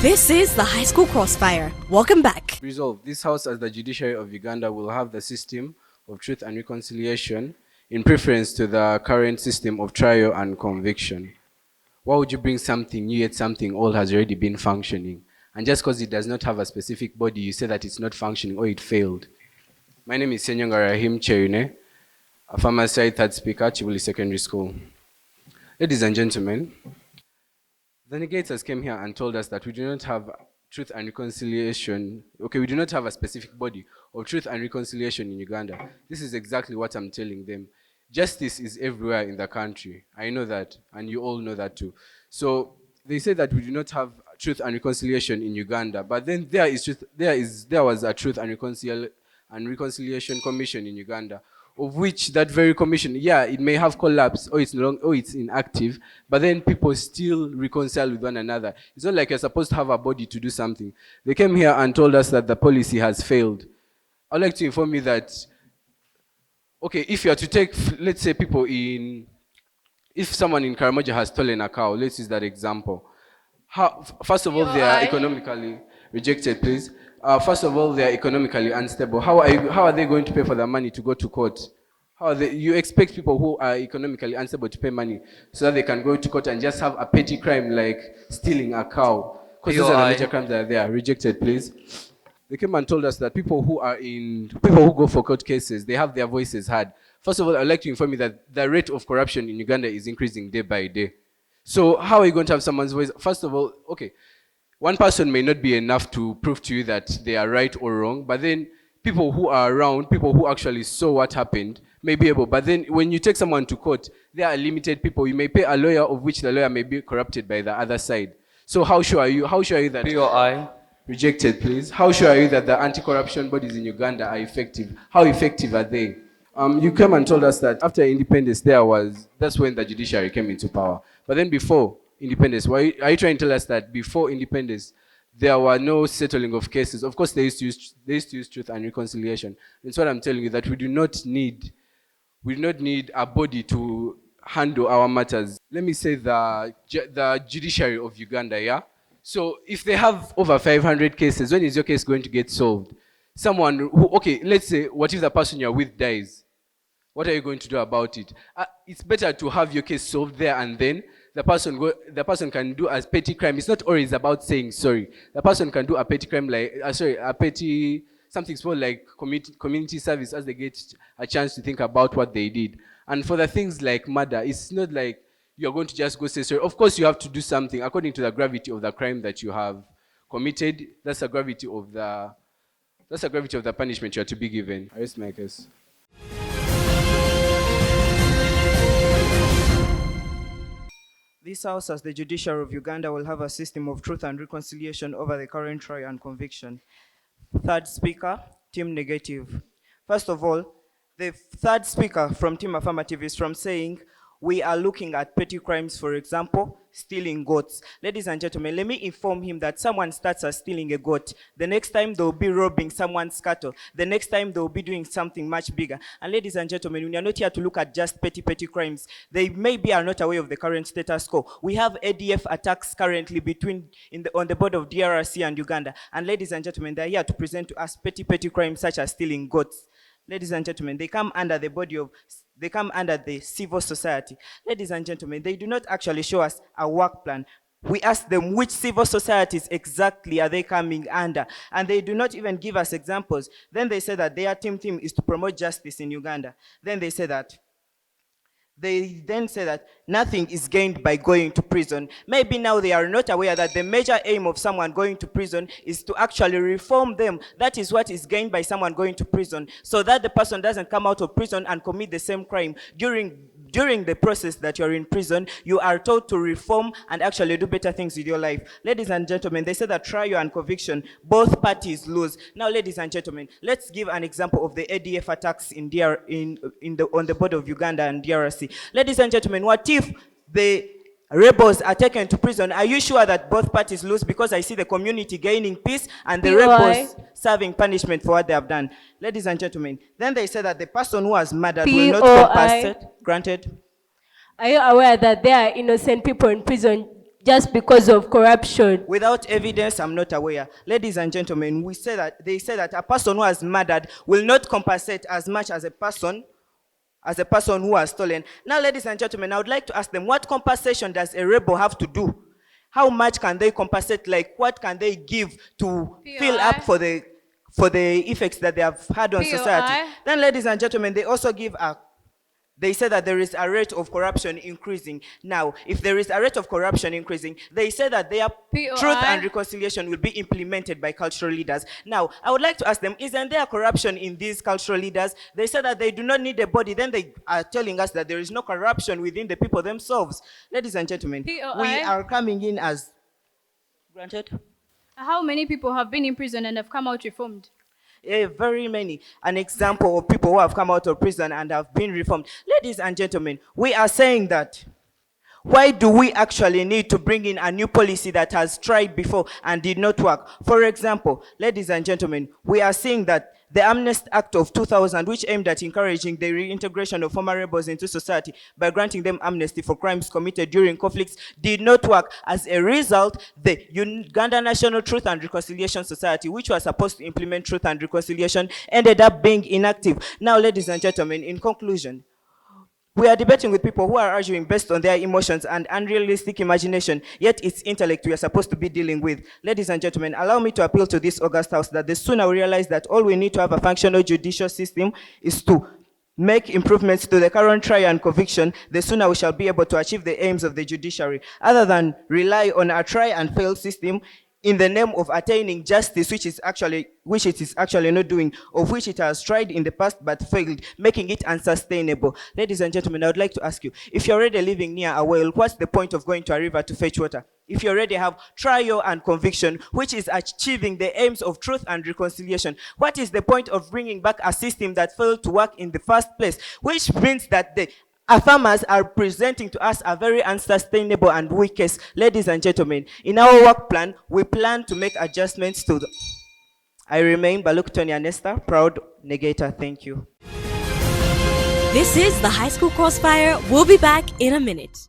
This is the High School Crossfire. Welcome back. Resolve. This House, as the judiciary of Uganda, will have the system of truth and reconciliation in preference to the current system of trial and conviction. Why would you bring something new yet something old has already been functioning? And just because it does not have a specific body, you say that it's not functioning or it failed. My name is Senyonga Rahim Cherine, a former site third speaker, Kibuli Secondary School. Ladies and gentlemen, the negators came here and told us that we do not have truth and reconciliation. Okay, we do not have a specific body of truth and reconciliation in Uganda. This is exactly what I'm telling them. Justice is everywhere in the country. I know that, and you all know that too. So they say that we do not have truth and reconciliation in Uganda, but then there was a truth and reconciliation commission in Uganda, of which that very commission, it may have collapsed or it's inactive, but then people still reconcile with one another. It's not like you're supposed to have a body to do something. They came here and told us that the policy has failed. I'd like to inform you that, okay, if you are to take, let's say if someone in Karamoja has stolen a cow, let's use that example. First of all, they are economically rejected, please. First of all, they are economically unstable. How are they going to pay for the money to go to court? You expect people who are economically unstable to pay money so that they can go to court and just have a petty crime like stealing a cow? Because those are the major crimes that are there. Rejected, please. They came and told us that people who go for court cases, they have their voices heard. First of all, I'd like to inform you that the rate of corruption in Uganda is increasing day by day. So how are you going to have someone's voice? First of all, okay, one person may not be enough to prove to you that they are right or wrong, but then people who are around, people who actually saw what happened, may be able. But then when you take someone to court, there are limited people. You may pay a lawyer, of which the lawyer may be corrupted by the other side. So how sure are you that... POI. Rejected, please. How sure are you that the anti-corruption bodies in Uganda are effective? How effective are they? You came and told us that after independence, that's when the judiciary came into power. But then before independence, are you trying to tell us that before independence, there were no settling of cases? Of course, they used to use truth and reconciliation. That's what I'm telling you, that we do not need a body to handle our matters. Let me say the judiciary of Uganda, yeah? So if they have over 500 cases, when is your case going to get solved? Someone who, okay, let's say, what if the person you're with dies? What are you going to do about it? It's better to have your case solved there and then. The person can do a petty crime. It's not always about saying sorry. The person can do a petty crime like, something small like community service as they get a chance to think about what they did. And for the things like murder, it's not like you're going to just go say sorry. Of course, you have to do something according to the gravity of the crime that you have committed. That's the gravity of the punishment you are to be given. I rest my case. This House, as the judiciary of Uganda, will have a system of truth and reconciliation over the current trial and conviction. Third speaker, Team Negative. First of all, the third speaker from Team Affirmative is from saying, we are looking at petty crimes, for example, stealing goats. Ladies and gentlemen, let me inform him that someone starts as stealing a goat. The next time they'll be robbing someone's cattle. The next time they'll be doing something much bigger. And ladies and gentlemen, we are not here to look at just petty crimes. They maybe are not aware of the current status quo. We have ADF attacks currently on the border of DRC and Uganda. And ladies and gentlemen, they're here to present to us petty crimes such as stealing goats. Ladies and gentlemen, they come under the civil society. Ladies and gentlemen, they do not actually show us a work plan. We ask them which civil societies exactly are they coming under, and they do not even give us examples. Then they say that their team is to promote justice in Uganda. They then say that nothing is gained by going to prison. Maybe now they are not aware that the major aim of someone going to prison is to actually reform them. That is what is gained by someone going to prison, so that the person doesn't come out of prison and commit the same crime. During the process that you're in prison, you are told to reform and actually do better things with your life. Ladies and gentlemen, they say that trial and conviction, both parties lose. Now, ladies and gentlemen, let's give an example of the ADF attacks on the border of Uganda and DRC. Ladies and gentlemen, what if the rebels are taken to prison? Are you sure that both parties lose? Because I see the community gaining peace and the rebels serving punishment for what they have done. Ladies and gentlemen, then they say that the person who was murdered will not be granted. Are you aware that there are innocent people in prison just because of corruption. Without evidence, I'm not aware. Ladies and gentlemen, they say that a person who has murdered will not compensate as much as a person who has stolen. Now, ladies and gentlemen, I would like to ask them, what compensation does a rebel have to do? How much can they compensate? Like, what can they give to fill up for the effects that they have had on society? Then, ladies and gentlemen, they say that there is a rate of corruption increasing. Now, if there is a rate of corruption increasing, they say that their truth and reconciliation will be implemented by cultural leaders. Now, I would like to ask them, isn't there corruption in these cultural leaders? They say that they do not need a body. Then they are telling us that there is no corruption within the people themselves. Ladies and gentlemen, we are coming in as granted. How many people have been in prison and have come out reformed? Very many. An example of people who have come out of prison and have been reformed. Ladies and gentlemen, we are saying that why do we actually need to bring in a new policy that has tried before and did not work? For example, ladies and gentlemen, we are seeing that the Amnesty Act of 2000, which aimed at encouraging the reintegration of former rebels into society by granting them amnesty for crimes committed during conflicts, did not work. As a result, the Uganda National Truth and Reconciliation Society, which was supposed to implement truth and reconciliation, ended up being inactive. Now, ladies and gentlemen, in conclusion, we are debating with people who are arguing based on their emotions and unrealistic imagination, yet it's intellect we are supposed to be dealing with. Ladies and gentlemen, allow me to appeal to this august house that the sooner we realize that all we need to have a functional judicial system is to make improvements to the current trial and conviction, the sooner we shall be able to achieve the aims of the judiciary, other than rely on a try and fail system in the name of attaining justice, which it is actually not doing, of which it has tried in the past but failed, making it unsustainable. Ladies and gentlemen, I would like to ask you, if you're already living near a well, what's the point of going to a river to fetch water? If you already have trial and conviction, which is achieving the aims of truth and reconciliation, what is the point of bringing back a system that failed to work in the first place? Which means that our farmers are presenting to us a very unsustainable and weak case. Ladies and gentlemen, in our work plan, we plan to make adjustments to the... I remain Baluk Tony Anesta, proud negator. Thank you. This is the High School Crossfire. We'll be back in a minute.